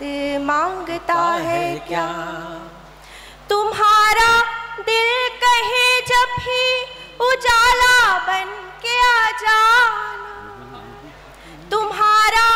मांगता है क्या। तुम्हारा दिल कहे जब भी उजाला बन के आ जाना, तुम्हारा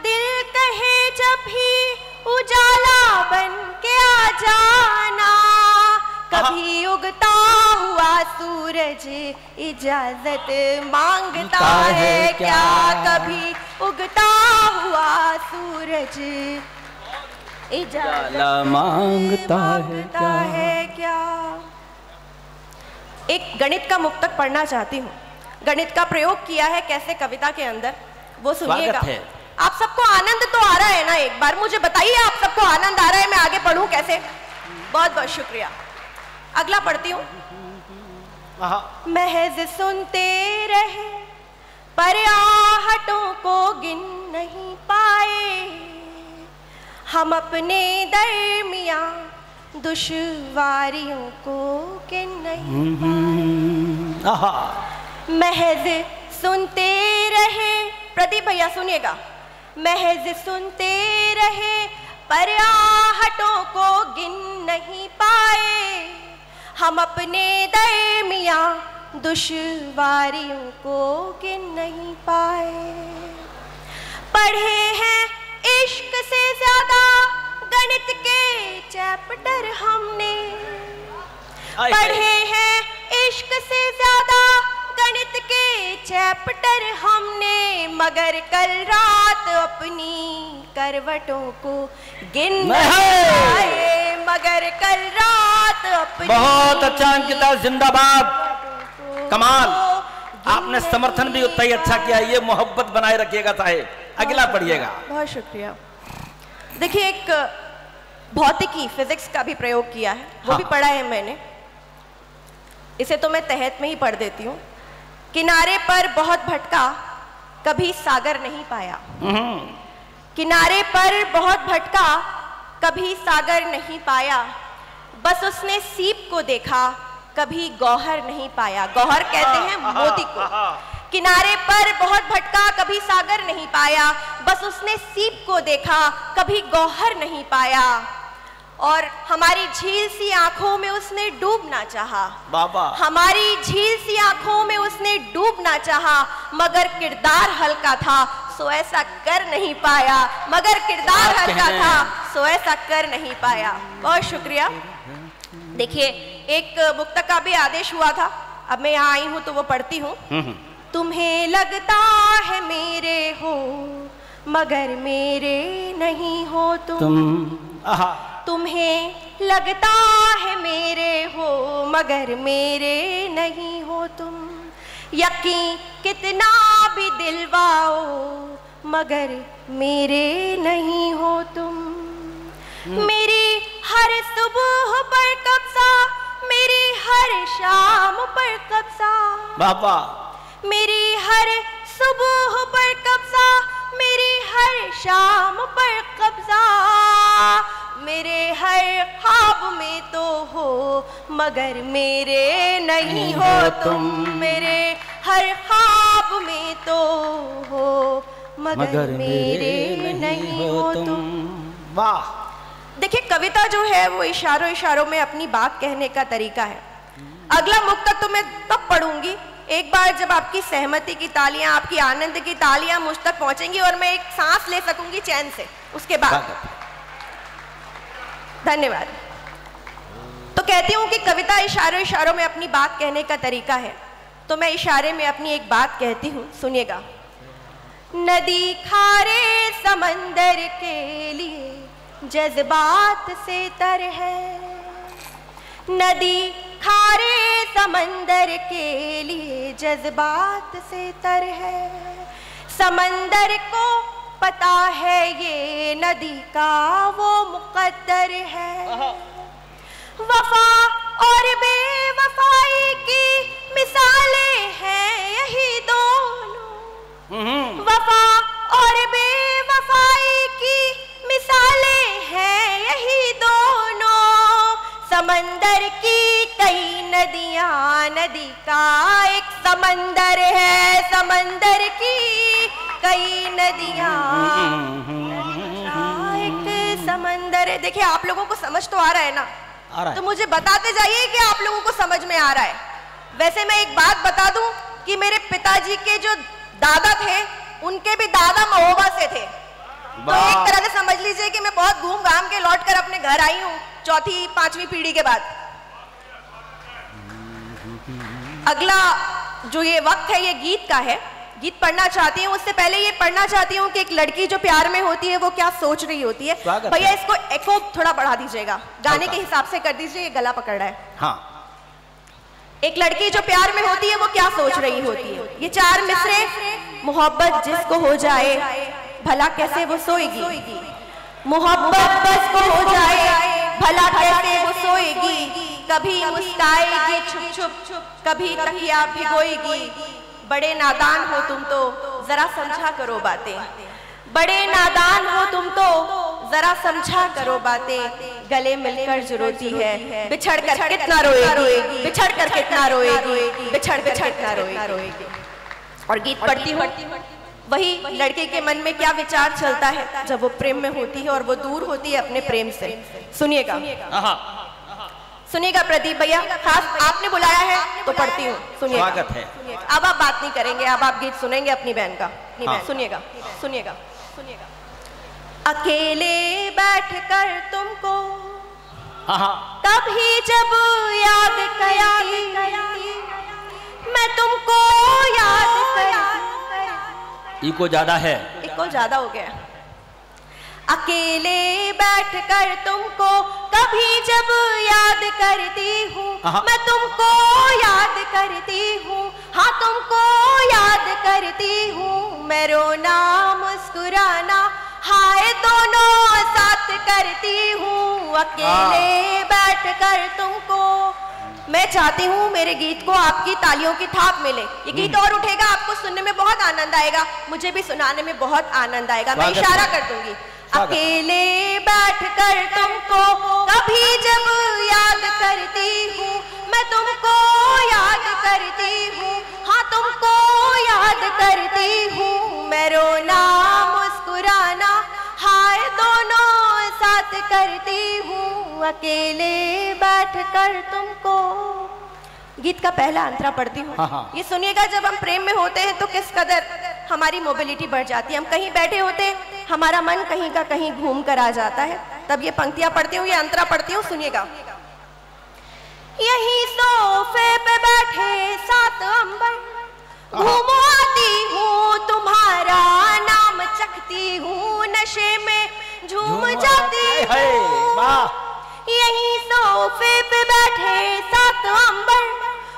दिल कहे जब भी उजाला बन के आ जाना। कभी उगता हुआ सूरज इजाजत मांगता है क्या, कभी उगता हुआ सूरज इजाजत मांगता है क्या। एक गणित का मुक्तक पढ़ना चाहती हूँ। गणित का प्रयोग किया है कैसे कविता के अंदर, वो सुनिएगा। आप सबको आनंद तो आ रहा है ना, एक बार मुझे बताइए आप सबको आनंद आ रहा है, मैं आगे पढ़ूं कैसे। बहुत बहुत शुक्रिया। अगला पढ़ती हूँ। महज सुनते रहे पर आहटों को गिन नहीं पाए, हम अपने दरमियां दुश्वारियों को गिन नहीं पाए। महज सुनते रहे, प्रदीप भैया सुनिएगा। महज सुनते रहे पर आहटों को गिन नहीं पाए, हम अपने दरमियां दुश्वारियों को गिन नहीं पाए। पढ़े हैं इश्क से ज्यादा गणित के चैप्टर हमने, पढ़े हैं इश्क से ज्यादा गणित के चैप्टर हमने, मगर कल रात अपनी करवटों को गिन नहीं पाए, मगर कल रात अपनी। बहुत अच्छा अंकिता, जिंदाबाद, कमाल। आपने समर्थन भी उतना ही अच्छा किया, ये मोहब्बत बनाए रखिएगा साहेब। अगला पढ़िएगा। बहुत शुक्रिया। देखिए एक भौतिकी फिजिक्स का भी प्रयोग किया है, वो भी पढ़ा है मैंने, इसे तो मैं तहत में ही पढ़ देती हूँ। किनारे पर बहुत भटका कभी सागर नहीं पाया, किनारे पर बहुत भटका कभी सागर नहीं पाया, बस उसने सीप को देखा कभी गौहर नहीं पाया। गौहर कहते हैं मोती को। किनारे पर बहुत भटका कभी सागर नहीं पाया, बस उसने सीप को देखा कभी गौहर नहीं पाया। और हमारी झील सी आंखों में उसने डूबना चाहा, बाबा हमारी झील सी आंखों में उसने डूबना चाहा, मगर किरदार हल्का था सो ऐसा कर नहीं पाया, मगर किरदार हल्का था सो ऐसा कर नहीं पाया। बहुत शुक्रिया। देखिए एक मुक्तक का भी आदेश हुआ था, अब मैं यहाँ आई हूँ तो वो पढ़ती हूँ। तुम्हें लगता है मेरे हो मगर मेरे नहीं हो तुम, तुम्हें लगता है मेरे हो मगर मेरे नहीं हो तुम, यकीन कितना भी दिलवाओ मगर मेरे नहीं हो तुम। मेरी हर सुबह पर कब्जा, मेरी हर शाम पर कब्जा, बाबा मेरी हर सुबह पर कब्जा, मेरी हर शाम पर कब्जा, मेरे हर ख्वाब में तो हो मगर मेरे नहीं हो तुम, मेरे हर ख्वाब में तो हो मगर मेरे नहीं हो तुम। वाह। देखिए कविता जो है वो इशारों इशारों में अपनी बात कहने का तरीका है। अगला मुक्तक तो मैं तब पढ़ूंगी एक बार जब आपकी सहमति की तालियां, आपकी आनंद की तालियां मुझ तक पहुंचेंगी और मैं एक सांस ले सकूंगी चैन से, उसके बाद। धन्यवाद। तो कहती हूं कि कविता इशारों इशारों में अपनी बात कहने का तरीका है, तो मैं इशारे में अपनी एक बात कहती हूं, सुनिएगा। नदी खारे समंदर के लिए जज्बात से तर है, नदी खारे समंदर के लिए जज्बात से तर है, समंदर को पता है ये नदी का वो मुकद्दर है। वफा और बेवफाई की मिसालें हैं यही दोनों, वफा और बेवफाई की मिसालें हैं यही दोनों। समंदर की कई नदियां, नदी का एक समंदर है, समंदर की कई नदियां, एक है। देखिए आप लोगों को समझ तो आ रहा है ना, आ रहा है। तो मुझे बताते जाइए कि आप लोगों को समझ में आ रहा है। वैसे मैं एक बात बता दूं कि मेरे पिताजी के जो दादा थे उनके भी दादा महोबा से थे। तो एक तरह से समझ लीजिए कि मैं बहुत घूम घाम के लौट कर अपने घर आई हूँ 4वीं 5वीं पीढ़ी के बाद। अगला जो ये वक्त है ये गीत का है, गीत पढ़ना चाहती हूँ। उससे पहले ये पढ़ना चाहती हूँ कि एक लड़की जो प्यार में होती है वो क्या सोच रही होती है। भैया इसको एको थोड़ा बढ़ा दीजिएगा, गाने के हिसाब से कर दीजिए, ये गला पकड़ रहा है। हाँ। एक लड़की जो प्यार में होती है वो क्या सोच रही होती है। ये 4 मिसरे, मोहब्बत जिसको हो जाए भला कैसे वो सोएगी, मोहब्बत जिसको हो जाए भला कैसे वो सोएगी, कभी मुस्काएगी छुप छुप, कभी तकिया भिगोएगी। बड़े नादान हो तुम तो जरा समझा करो बातें, बड़े नादान हो तुम तो जरा समझा करो बातें। गले मिलकर जो रोती है बिछड़ कर कितना रोएगी, बिछड़ कर कितना रोएगी, बिछड़ कर कितना रोएगी। और गीत पढ़ती हूँ, वही लड़के के मन में क्या विचार चलता है जब वो प्रेम में होती है और वो दूर होती है अपने प्रेम से। सुनिएगा, सुनिएगा प्रदीप भैया, खास आपने बुलाया है तो पढ़ती हूँ, सुनिएगा। स्वागत है। अब आप बात नहीं करेंगे, अब आप गीत सुनेंगे अपनी बहन का। सुनिएगा, सुनिएगा, सुनिएगा। अकेले बैठकर तुमको कभी जब याद करती, मैं तुमको याद करती। इको ज्यादा है, इको ज्यादा हो गया। अकेले बैठकर तुमको कभी जब याद करती हूँ, मैं तुमको याद करती हूँ, हाँ तुमको याद करती हूँ। मैं रोना मुस्कुराना हाय दोनों साथ करती हूँ। अकेले बैठकर तुमको, मैं चाहती हूँ मेरे गीत को आपकी तालियों की थाप मिले। ये गीत और उठेगा, आपको सुनने में बहुत आनंद आएगा, मुझे भी सुनाने में बहुत आनंद आएगा। मैं इशारा कर दूंगी। अकेले बैठकर तुमको कभी जब याद करती हूँ, मैं तुमको याद करती हूँ, हाँ तुमको याद करती हूँ। मैं रोना मुस्कुराना हाय दोनों साथ करती हूँ। अकेले बैठकर तुमको। गीत का पहला अंतरा पढ़ती हूँ। ये सुनिएगा, जब हम प्रेम में होते हैं तो किस कदर हमारी मोबिलिटी बढ़ जाती है। हम कहीं बैठे होते हैं, हमारा मन कहीं का कहीं घूम कर आ जाता है, तब ये पंक्तियां पढ़ती हूँ, ये अंतरा पढ़ती हूँ, सुनिएगा। यही सोफे पे बैठे सात अंबर, घूमो आती हूँ तुम्हारा नाम चखती हूँ, नशे में झूम जाती हूँ। यही सोफे पे बैठे सात अंबर,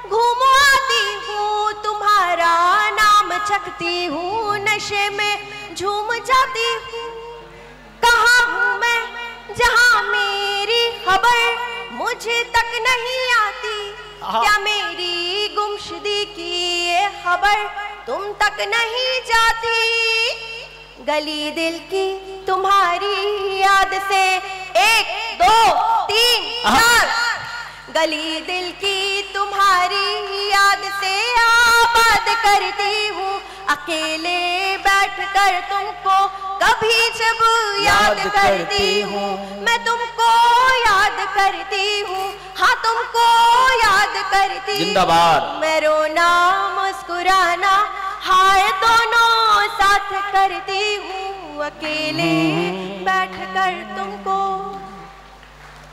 घूमो आती हूँ तुम्हारा नाम चखती हूँ, नशे में झूम जाती हूँ। कहाँ हूँ मैं जहाँ मेरी खबर मुझे तक नहीं आती, क्या मेरी गुमशुदगी की ये खबर तुम तक नहीं जाती। गली दिल की तुम्हारी याद से 1 2 3 4, गली दिल की तुम्हारी याद से आबाद करती हूँ। अकेले बैठकर तुमको कभी जब याद करती हूँ, मैं तुमको याद करती हूँ, हाँ तुमको याद करती। जिंदाबाद। मैं रोना मुस्कुराना हाय दोनों साथ करती हूँ। अकेले बैठकर तुमको।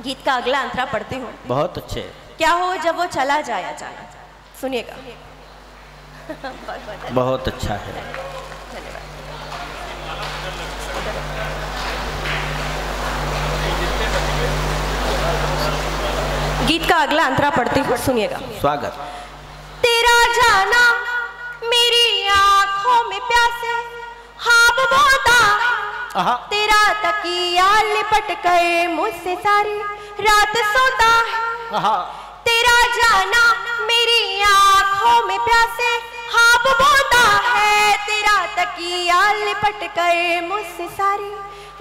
गीत का अगला अंतरा पढ़ती हूँ। बहुत अच्छे। क्या हो जब वो चला जाए अचानक, सुनिएगा। बहुत अच्छा है। गीत का अगला अंतरा पढ़ती हूँ, सुनिएगा। स्वागत। तेरा जाना मेरी आंखों में प्यासे ख्वाब बोता है, तेरा तकिया लिपट कर मुझसे सारी रात सोता है। तेरा जाना मेरी आंखों में प्यासे ख्वाब बोता है, तेरा तकिया लिपट कर मुझसे सारी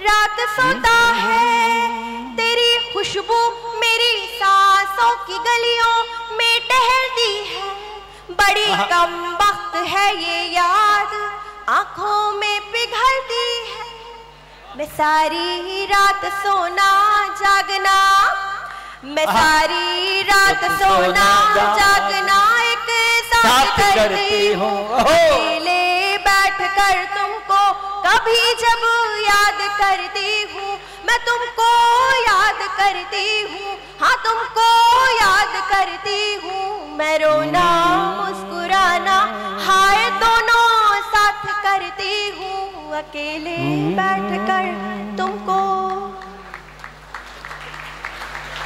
रात सोता है। तेरी खुशबू मेरी सांसों की गलियों में टहलती है, बड़ी कम वक्त है ये याद आंखों में पिघलती है। मैं सारी रात सोना जागना, मैं सारी रात सोना जागना एक साथ करती हूँ। अकेले बैठ कर तुमको कभी जब याद करती हूँ, मैं तुमको याद करती हूँ, हाँ तुमको याद करती हूँ। मैं रोना मुस्कुराना हाय दोनों साथ करती हूँ, अकेले बैठ कर तुमको।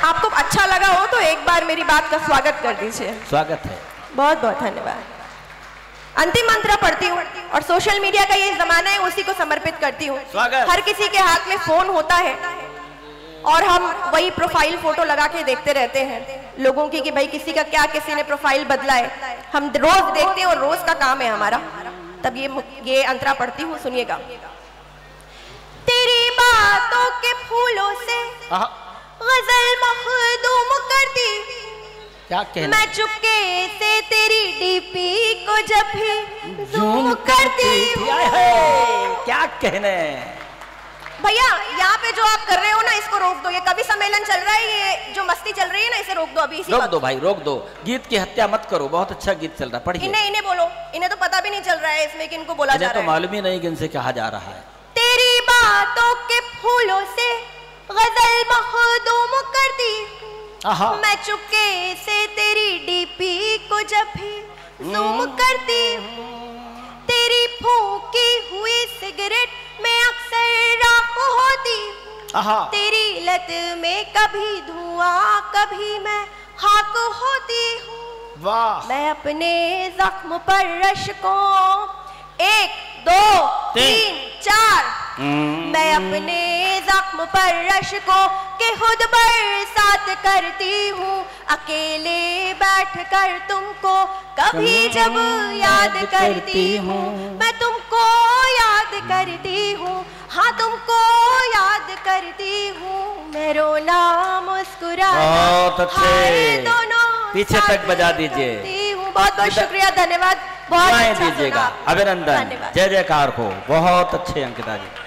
आपको अच्छा लगा हो तो एक बार मेरी बात का स्वागत कर दीजिए। स्वागत है, बहुत बहुत धन्यवाद। अंतिम मंत्र पढ़ती हूँ और सोशल मीडिया का ये जमाना है, उसी को समर्पित करती हूँ। हर किसी के हाथ में फोन होता है और हम वही प्रोफाइल फोटो लगा के देखते रहते हैं लोगों की कि भाई किसी का क्या, किसी ने प्रोफाइल बदला है। हम रोज देखते हैं और रोज का काम है हमारा। तब ये अंतरा पढ़ती हूँ, सुनिएगा। तेरी बातों के फूलों से गजल मखदूम करती, क्या कहना? मैं चुपके से तेरी डीपी को जब भी जूम करती हूँ। क्या कहने भैया, यहाँ पे जो आप कर रहे हो ना, इसको रोक दो। ये कवि सम्मेलन चल रहा है, ये जो मस्ती चल रही है ना, इसे रोक दो अभी। रोक दो भाई, रोक दो। गीत की हत्या मत करो, बहुत अच्छा गीत चल रहा है, पढ़िए। इन्हें बोलो, इन्हें तो पता भी नहीं चल रहा है इसमें कि इनको बोला जा रहा है। तो मालूम ही नहीं कि इनसे कहा जा रहा है। तेरी बातों के फूलों से गजल मखदूम करती, मैं चुपके से तेरी डीपी को जब भी जूम करती, तेरी फूंकी हुई सिगरेट में अक्सर राख होती, तेरी लत में कभी धुआं कभी मैं खाक होती हूँ। वाह। मैं अपने जख्म पर रश्कों 1 2 3 4, मैं अपने जख्म पर रश्कों के खुद बरसात करती हूँ, अकेले बैठ कर तुमको कभी जब याद करती हूँ, मैं तुमको याद करती हूँ, हाँ तुमको याद करती हूँ। मैं रोना मुस्कुराना हाय दोनों पीछे तक बजा दीजिए। बहुत बहुत शुक्रिया, धन्यवाद। बहुत अच्छा दीजिएगा, अभिनंदन, जय जयकार हो। बहुत अच्छे अंकिता जी।